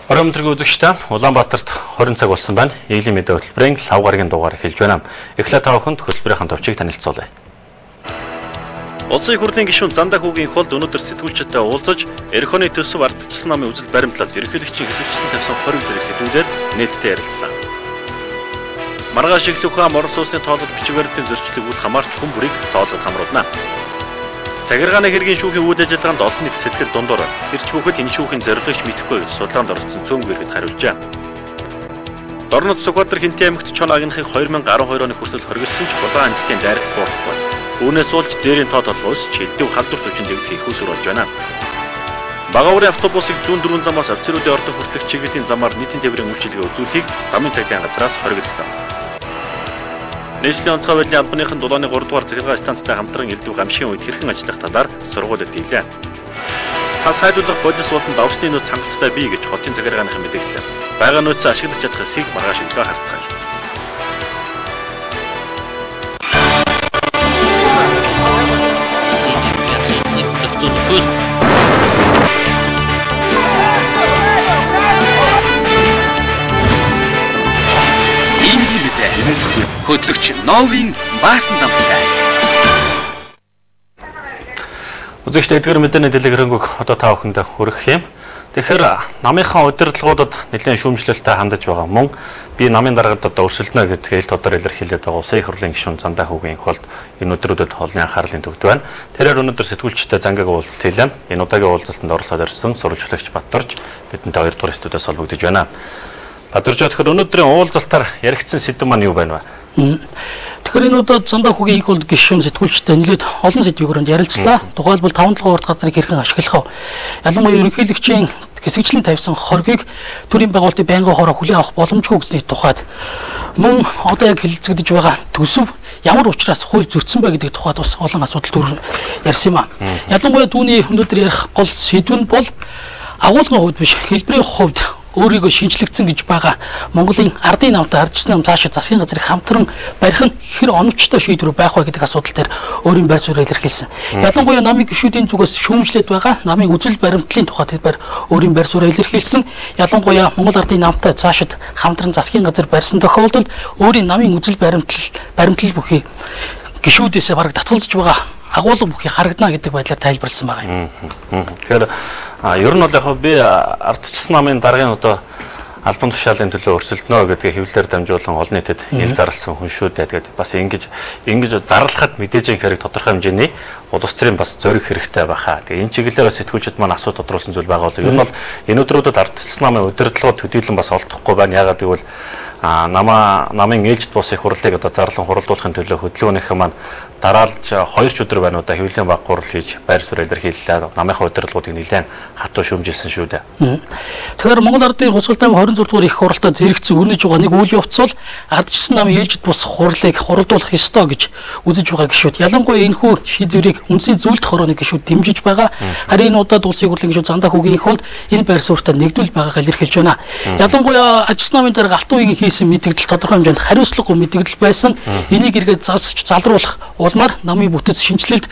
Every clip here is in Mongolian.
Ороймтргийн үзэгчтэй Улаанбаатарт 20 цаг болсон байна. Эглийн мэдээ хөтөлбөрийн 5 гарагийн дугаар эхэлж байна. Эхлээд та бүхэнд хөтөлбөрийн товчийг танилцуулъя. Улсын их хурлын гишүүн Зандаа хүүгийн холд өнөөдөр сэтгүүлчидтэй уулзаж, эрх оны төсөв ардчилсан намын үзэл баримтлал ерөнхийлөгчийн хэсэгчлэн тавьсан 20 зэрэг сэдвүүдээр нээлттэй ярилцлаа. Маргааш их сүхэн Орос улсын тоолол бичиг баримтын зөрчлийг үл хамаарч хүн бүрийг тоололд хамруулна. Цагиргааны хэргийн шүүхийн үйл ажиллагаанд олон нийт сэтгэл дундуур ирч бүхэл энэ шүүхийн зорилгыг мэдэхгүй гэж судалгаанд оролцсон цөөнгүй иргэд хариулжээ. Дорнод Сүхбаатар Хинтээ аймагт чон агнахыг 2012 оны хүртэл хоригдсон ч Улаан ангитын дайралт буухгүй. Үүнээс болж зээрийн тоо толгоос шилдэв халдвар төвчөнд хийх усүр болж байна. Багаврын автобусыг зүүн дөрвөн замаас офицеруудын ордон хүртэлх чиглэлийн замаар нийтийн тээврийн үйлчилгээ үзүүлэхийг замын цагдийн газраас хоригдлоо. Нийслэлийн онцгой байдлын албаныхан дулааны 3 дугаар захиргаа станцтай хамтран элдв гамшигын үед хэрхэн ажиллах талаар сургуулилт хийлээ. Цас хайдуулах бодис болон давсны нөөц хангалттай бий гэж хотын захиргааныхан мэдээллээ. Бага нөөцөө ашиглаж чадах эсийг маргааш өглөө харцгаая. Хөтлөгч Новын Баасан дамтай. Үзэгчдээ эдгээр мэдээний дэлгэрэнгүй одоо та бүхэндээ хүргэх юм. Тэгэхээр намынхаа удирдлагуудад нэлээд шүүмжлэлтэй хандаж байгаа мөн би намын дараагад одоо өрсөлдөнө гэдгийг тодор илэрхийлээд байгаа улсын их хурлын гишүүн Зандаа хүүгийн холд энэ өдрүүдэд холны анхаарлын төвд байна. Тэрээр өнөөдөр сэтгүүлчтэй Зангааг уулзалт хийлээ. Энэ удаагийн уулзалтанд оролцоод ирсэн сурвалжлагч Баторж бидэнтэй 2 дугаар студиэс холбогдож байна. Баторж тэгэхээр өнөөдрийн уулзалтаар яригдсан сэдэв маань юу байна вэ? Тэгэхээр энэ удаад Зандаа хүүгийн их хурлын гишүүн сэтгүүлчтэй нэлээд олон сэдвээр ярилцлаа. Тухайлбал 5 дугаар газрыг хэрхэн ашиглах вэ? Ялангуяа ерөнхийлөгчийн хэсэгчлэн тавьсан хоргийг төрийн байгуулалтын байнгын хороо хүлээн авах боломжгүй гэсний тухайд мөн одоо яг хэлэлцэгдэж байгаа төсөв ямар учраас хууль зөрчсөн бэ гэдэг тухайд бас олон асуудал ярьсан юм аа. Ялангуяа түүний өнөөдөр ярих гол сэдв нь бол агуулгын хувьд биш, хэлбэрийн хувьд өөрийгөө шинжлэгдсэн гэж байгаа Монголын ардын намтай ардчилсан нам цаашаа засгийн газрыг хамтран барих нь хэр оновчтой шийдвэр байх вэ гэдэг асуудал дээр өөрийн байр суурийг илэрхийлсэн. Ялангуяа намын гишүүдийн зүгээс шүүмжлээд байгаа намын үзэл баримтлалын тухай тэр өөрийн байр суурийг илэрхийлсэн. Ялангуяа Монгол ардын намтай цаашаа хамтран засгийн газар барьсан тохиолдолд өөрийн намын үзэл баримтлал бүхий гишүүдээс бараг татгалзаж байгаа агуулга бүхий харагдана гэдэг байдлаар тайлбарласан байгаа юм. Тэгэхээр ер нь бол яг би ардчилсан намын даргын одоо албан тушаалын төлөө өрсөлдөнө гэдгийг хэвлэлээр дамжуулан олон нийтэд ил зарласан хүн шүү дээ. Тэгээд бас ингэж зарлахад мэдээж хэрэг тодорхой хэмжээний улс төрийн бас зориг хэрэгтэй байхаа. Тэгээд энэ чиглэлээр сэтгүүлчид маань асуу тодруулсан зүйл байгаа бол ер нь бол энэ өдрүүдэд ардчилсан намын удирдлагууд төдийлөн бас олдохгүй байна. Яагаад гэвэл намын ээлжид бус их хурлыг одоо зарлан хуралдуулахын төлөө хөдөлгөөнийхөө маань дараалж 2 ч өдөр байна удаа хэвлэлийн баг хурал хийж байр суурь илэрхийллээ. Намынхаа удирдлагуудыг нэлээд хатуу шүүмжилсэн шүү дээ. Тэгэхээр Монгол ардын Хусгалтай 26 дугаар их хуралдаа зэрэгцэн өрнөж байгаа нэг үйл явц бол ардчилсан намын ээлжид бус хурлыг хуралдуулах ёстой гэж үзэж байгаа гишүүд. Ялангуяа энэхүү шийдвэрийг үндэсний зөвлөлт хорооны гишүүд дэмжиж байгаа. Харин энэ удаад улсын их хурлын гишүүд Зандаа хүүгийн их хурлд энэ байр суурьтай нэгдвэл байгаагаа илэрхийлж байна. Ялангуяа ардчилсан намын дараа галт үеийн хийсэн мэдээлэл тодорхой хэмжээнд хариуцлагагүй мэдээлэл байсан. Энийг эргээд залруулах улмаар намын бүтэц шинжилэлд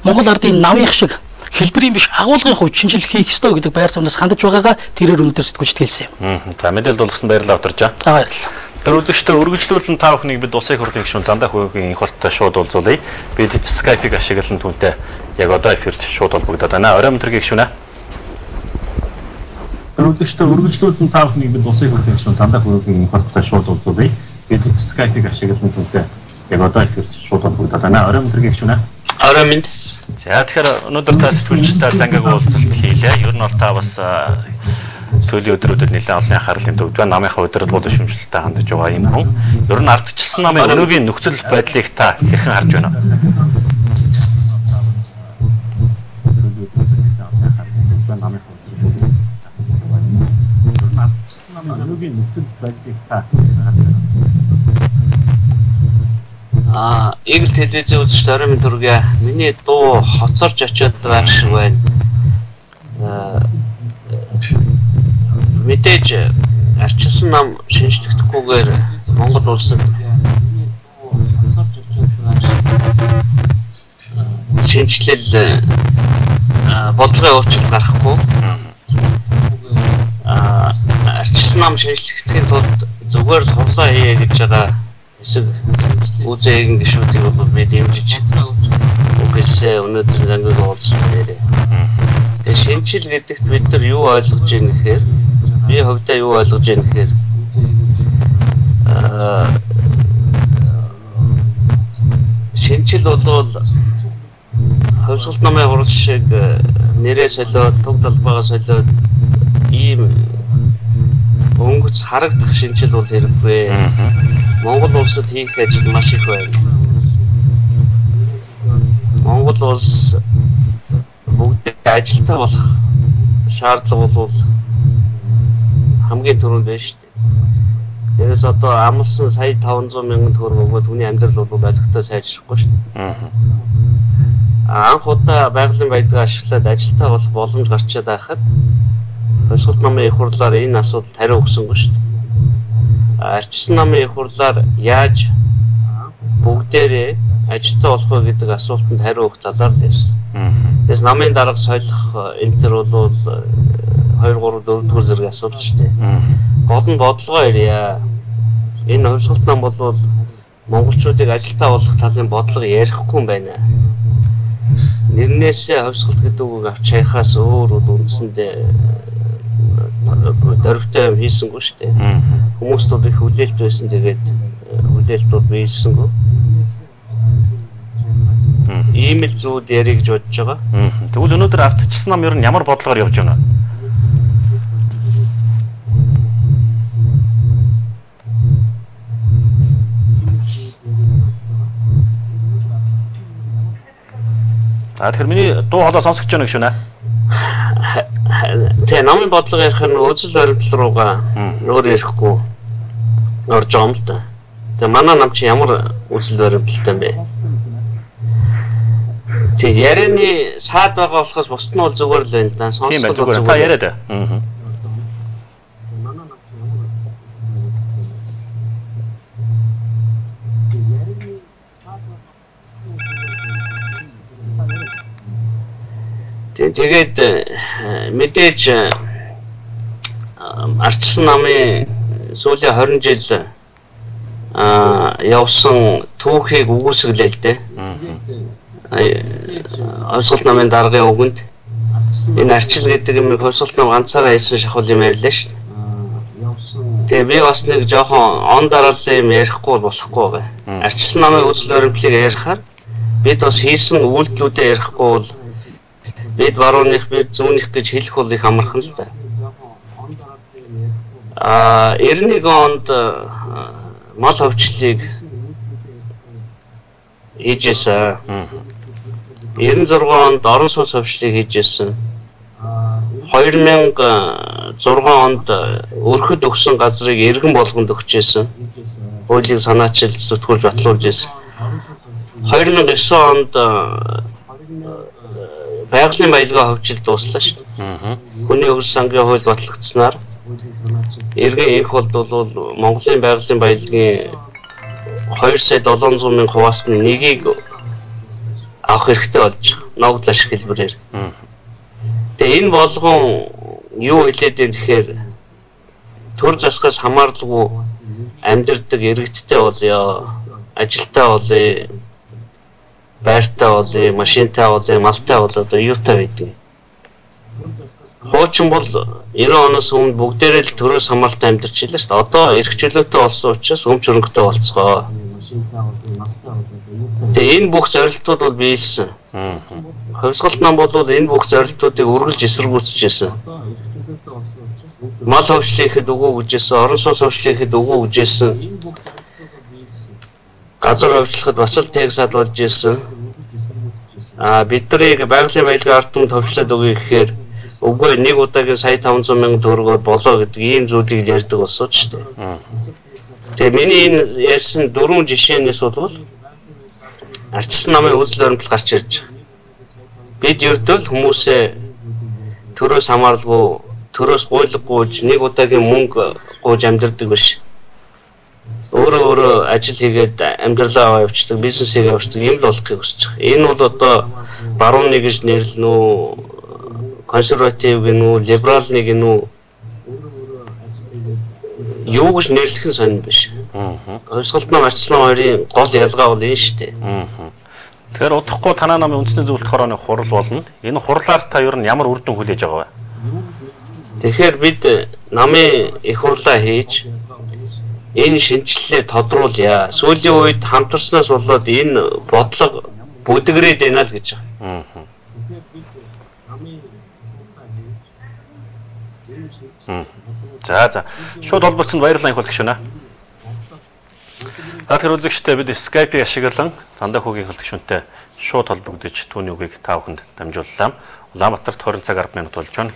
Монгол ардын намынх шиг хэлбэрийн биш агуулгын хувьд шинжилгээ хийх ёстой гэдэг байр сууриас хандаж байгаагаа тэрээр өнөөдөр сэтгүүлчд хэлсэн юм. За мэдээлэл дуулгасан баярлалаа Баторж. Баярлалаа. Тэр үзэгчдээ үргэлжлүүлэн та бүхнийг бид улсын их хурлын гишүүн Зандаа хүүгийн их хурлтай шууд уулзуулъя. Бид Skype-ыг ашиглан түүнтэй яг одоо эфирт шууд холбогдоод байна. Ороймтргийн гишүүнэ. Тэр үзэгчдээ үргэлжлүүлэн та бүхнийг бид улсын их хурлын гишүүн Зандаа хүүгийн их хурлтай шууд уулзуулъя. Бид Skype-ыг ашиглан түүнтэй яг одоо эфирт шууд холбогдоод байна. Ороймтргийн гишүүнэ. Орой минь. За тэгэхээр өнөөдөр та сэтгүүлчтэй Зангааг уулзалт хийлээ. Ер нь бол та бас сүүлийн өдрүүдэд нэлээд олон анхаарлын төвд байна. Намынхаа удирдлагуудад шүүмжлэлтэй хандаж байгаа юм хүн. Ер нь ардчилсан намын өнөөгийн нөхцөл байдлыг та хэрхэн харж байна вэ? Эгэл телевизээ үзэж орой минь түргээ миний дуу хоцорч очиод байх шиг байна. Мэдээж ардчилсан нам шинжлэхдэггүйгээр Монгол улсад шинжилэл бодлогын өөрчлөлт гарахгүй ажилтсан нам шинжлэхийн тулд зүгээр л хурлаа хийе гэж байгаа хэсэг үзээгэн гишүүдийг бол би дэмжиж үгэлсээ өнөөдөр зангиг уулзсан нэрээ. Тэгээ шинжил гэдэгт бид нар юу ойлгож байна гэхээр би хувьдаа юу ойлгож байна гэхээр шинжил бол хувьсгалт намын хурал шиг нэрээ солиод, туг талбайгаа солиод ийм өнгөц харагдах шинжил бол хэрэггүй. Монгол улсад хийх ажил маш их байна. Монгол улс бүгд ажилтаа болох шаардлага бол хамгийн түрүүнд байна шүү дээ. Тэрээс одоо амлсан сая 500 мянган төгрөг өгөө түүний амьдрал бол олигтой сайжрахгүй шүү дээ. Анх удаа байгалийн баялаг ашиглаад ажилтаа болох боломж гарчаад байхад хувьсгалт намын их хурлаар энэ асуудалд хариу өгсөнгүй шүү дээ. Арчсан намын их хурлаар яаж бүгдээрээ ажилтаа болох вэ гэдэг асуултанд хариу өгөх талаар дээрсэн. Тэгээс намын дарга солих энэ төр бол 2 3 4 дугаар зэрэг асуудал шүү дээ. Гол нь бодлого ярья. Энэ хувьсгалт нам бол монголчуудыг ажилтаа болох талын бодлого ярихгүй юм байна. Нэрнээсээ хувьсгалт гэдэг үг авч хайхаас өөр үндсэндээ дөрвтэй юм хийсэнгүй шүү дээ. Хүмүүст бол их хүлээлт байсан, тэгээд хүлээлт бол биелсэнгүй. Ийм л зүйл ярих гэж бодож байгаа. Тэгвэл өнөөдөр ардчилсан нам ер нь ямар бодлогоор явж байна? Тэгэхээр миний дуу хоолой сонсогч байна гэж байна. Тэгээ намын бодлого ярих нь үзэл баримтлал руугаа өөр ярихгүй орж байгаа юм л да. Тэгээ манай нам чи ямар үзэл баримталтай юм бэ? Тэгээ ярианы саад байгаа болохоос бусд нь бол зүгээр л байна да. Тийм байна, зүгээр. Та яриад. Тэгээд мэдээж ардчилсан намын сүүлийн 20 жил явсан түүхийг үгүйсгэлээ л дээ. Хувьсгалт намын даргын үгэнд энэ арчил гэдэг юм хувьсгалт нам ганцаараа хийсэн шахал юм ярьлаа шүү дээ. Тэгээ би бас нэг жоохон он дараалал юм ярихгүй болохгүй байгаа. Арчилсан намын үзэл баримтлалыг ярихаар бид бас хийсэн үйлдэлүүдээ ярихгүй бол бид барууных, бид зүүнийх гэж хэлэх бол их амархан л да. 91 онд мал хөвчлийг хийжсэн. 96 онд орон сууц хөвчлийг хийжсэн. 2006 онд өрхөд өгсөн газрыг иргэн болгонд өгчээсэн. Хуулийг санаачилж зүтгүүлж батлуулж ирсэн. 2009 онд байгалийн баялгаа хөвчил дууслаа шүү дээ. Хүний хөгжил сангийн хууль батлагдсанаар иргэн их болд бол Монголын байгалийн баялагын 2 сая 700 мянган хуваас нь нэгийг авах хэрэгтэй болж ногдол ашиг хэлбэрээр. Тэгээ энэ болгон юу хэлээд байна гэхээр төр засгаас хамааралгүй амьдардаг иргэдтэй болёо, ажилтай болъё, байртай болъё, машинтай болъё, малтай болъё, одоо юутай байдаг. Хуучин бол 90 оноос өмнө бүгдээрээ л төрөөс хамааралтай амьдарч илээ шүү дээ. Одоо эрх чөлөөтэй болсон учраас өмч хөрөнгөтэй болцгоо. Тэгээ энэ бүх зорилтууд бол биелсэн. Хувьсгалт нам бол энэ бүх зорилтуудыг үргэлж эсэргүүцэжсэн. Мал хөвчлөхэд өгөө гэжсэн, орон сууц хөвчлөхэд өгөө гэжсэн. Газар хөвчлөхөд бас л тегсад болж ирсэн. Биднийг байгалийн баялагын ард түмэнд хөвчлөд өгье гэхээр үгүй нэг удаагийн сая 500 мянган төгрөгөөр болоо гэдэг ийм зүйлийг ярьдаг болсон ч тийм. Тэгээ миний энэ ярьсан 4 жишээнээс бол арчилсан намын үзэл баримтлал гарч ирж байгаа. Бид ердөө л хүмүүсээ төрөөс хамааралгүй, төрөөс гуйлгагүйж нэг удаагийн мөнгө гуйж амьдардаг биш. Өөрөө ажил хийгээд амьдралаа явуулдаг, бизнесийг явуулдаг юм л болохыг хүсэж байгаа. Энэ бол одоо барууны гэж нэрлэнэ үү, консерватив гэнэ үү, либерал нэг гэнэ үү? юу гэж нэрлэх нь сонир биш. Хувьсгалтнаа арчилсан хоёрын гол ялгаа бол энэ шүү дээ. Тэгэхээр удахгүй танаа намын үндэсний зөвлөлт хорооны хурал болно. Энэ хурлаар та ер нь ямар үр дүн хүлээж байгаа вэ? Тэгэхээр бид намын их хурлаа хийж энэ шинжилгээ тодруулъя. Сүүлийн үед хамтарснаас болоод энэ бодлого бүдгэрээд байна л гэж байгаа. За шууд холбогдсонд баярлалаа их болгох шөнө. Тэгэхээр үзэгчдээ бид Skype-ийг ашиглан Зандаа хүүгийн хөтөлбөртэй шууд холбогдож түүний үгийг та бүхэнд дамжууллаа. Улаанбаатарт 20 цаг 10 минут болж байна.